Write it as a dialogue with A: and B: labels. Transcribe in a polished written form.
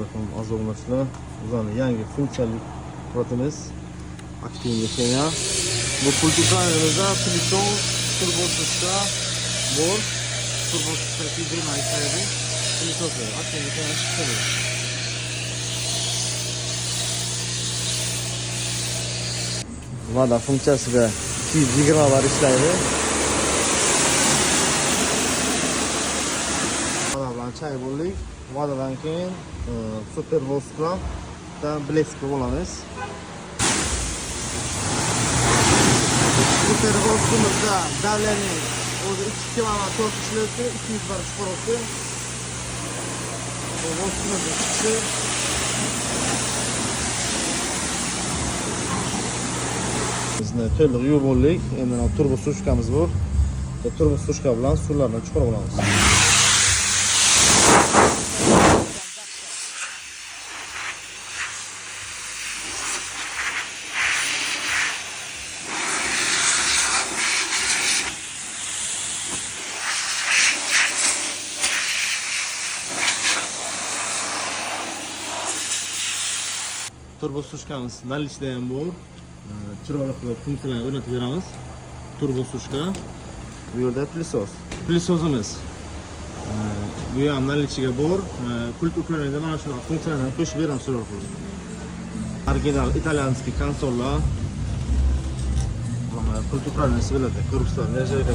A: alaykum aziz obunachilar. Bizning yangi funksiyali apparatimiz aktivga kelgan. Bu pultda telefon turbo tushda bor. Turbo tushda kiydirma ishlaydi. Telefon aktivga kelgan. Vada funksiyasiga 220 bar ishlaydi. Vada bilan chay bo'ldik. Vadadan keyin super voskdan blesk olamiz. Super voskumizda davleniya o'zi 2 km tortishlaydi, 200 bar chiqaradi. Bu voskumizda chiqdi. Bizni to'liq yuvib oldik. Endi turbo sushkamiz bor. Turbo sushka bilan suvlarni chiqarib olamiz. Turbo sushkamiz nalishda ham bor. Chiroyli qilib funksiyalarni o'rnatib beramiz. Turbo sushka. Bu yerda plisosimiz. Bu ham nalichiga bor. Pult uklaringda mana shu funksiyalarni qo'shib beramiz chiroyli qilib. Original italyanskiy konsollar. Mana pult uklaringda bo'ladi. Korpuslar joyida.